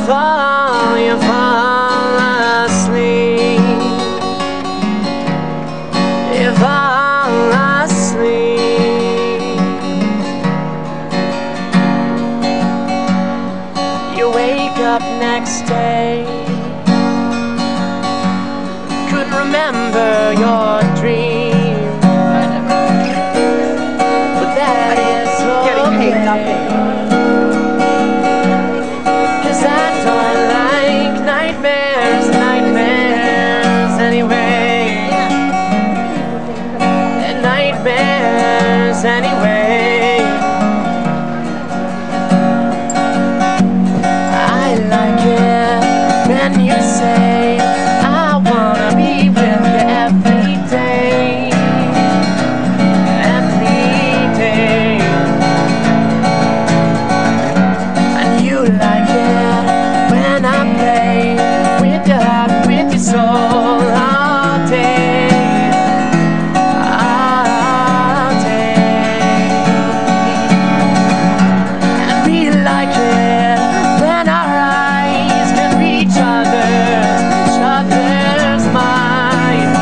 you fall asleep. You fall asleep. You wake up next day, couldn't remember your dream, but that is okay. Cause I don't like nightmares anyway. And nightmares anyway. I like it when you say I wanna be with you every day. Every day. And you like it when I play with your heart, with your soul all day. All day. And we like it when our eyes can reach other's mind.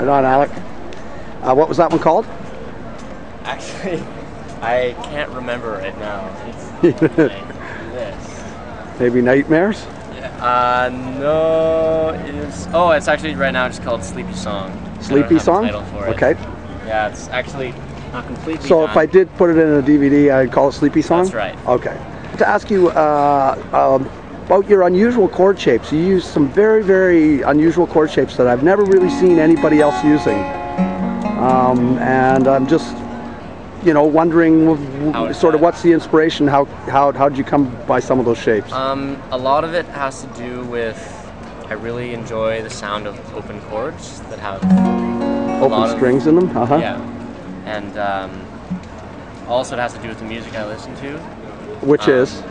Right on, Alec. What was that one called? Actually, I can't remember right now. It's like this. Maybe Nightmares? No, it's actually right now just called Sleepy Song. Sleepy Song? Title for it. Okay. Yeah, it's actually not completely So done. if I did put it in a DVD, I'd call it Sleepy Song? That's right. Okay. To ask you about your unusual chord shapes. You use some very, very unusual chord shapes that I've never really seen anybody else using. And I'm just, you know, wondering sort of what's the inspiration, how'd you come by some of those shapes? A lot of it has to do with, I really enjoy the sound of open chords that have Open strings in them? Uh-huh. Yeah. And also it has to do with the music I listen to. Which is?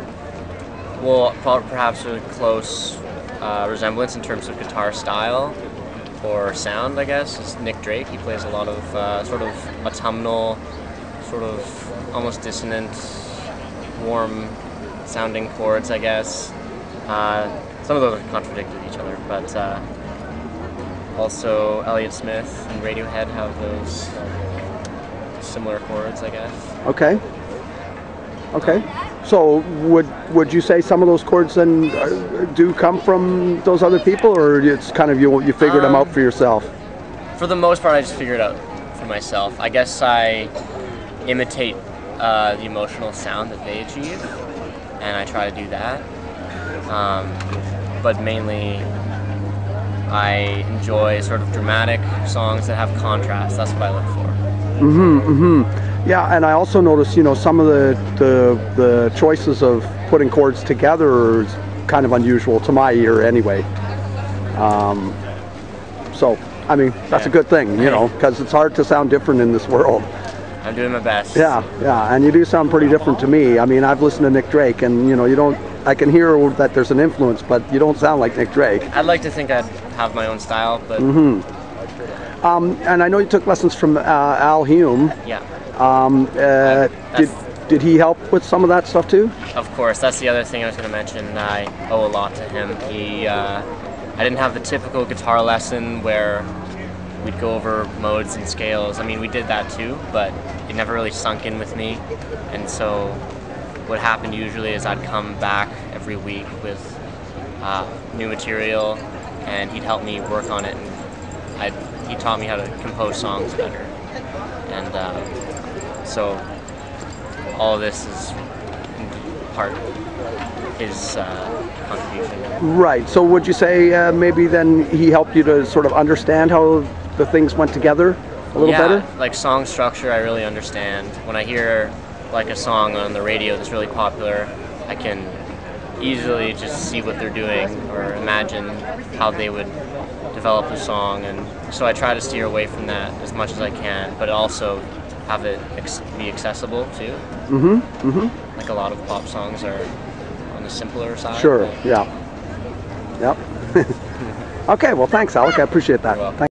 Well, perhaps a close resemblance in terms of guitar style or sound, I guess, is Nick Drake. He plays a lot of sort of autumnal, sort of almost dissonant, warm sounding chords, I guess. Some of those contradict each other, but also Elliott Smith and Radiohead have those similar chords, I guess. Okay. Okay. So would you say some of those chords then do come from those other people, or it's kind of you figured them out for yourself? For the most part, I just figured it out for myself. I guess I imitate the emotional sound that they achieve, and I try to do that. But mainly, I enjoy sort of dramatic songs that have contrast. That's what I look for. Yeah, and I also noticed, you know, some of the choices of putting chords together is kind of unusual to my ear anyway. So, I mean, that's a good thing, you know, because it's hard to sound different in this world. I'm doing my best. Yeah, yeah, and you do sound pretty different to me. I mean, I've listened to Nick Drake, and, you know, I can hear that there's an influence, but you don't sound like Nick Drake. I'd like to think I'd have my own style, but... And I know you took lessons from Al Hume. Yeah. Did he help with some of that stuff too? Of course, that's the other thing I was going to mention. I owe a lot to him. I didn't have the typical guitar lesson where we'd go over modes and scales. I mean, we did that too, but it never really sunk in with me. And so what happened usually is I'd come back every week with new material, and he'd help me work on it. And he taught me how to compose songs better. And so all of this is in part his contribution. Right. So would you say maybe then he helped you to sort of understand how the things went together a little better? Like song structure, I really understand. When I hear like a song on the radio that's really popular, I can easily just see what they're doing or imagine how they would develop the song, and so I try to steer away from that as much as I can, but also have it be accessible too. Like a lot of pop songs are on the simpler side. Sure, yeah. Yep. Okay, well thanks, Alec. I appreciate that. You're welcome. Thank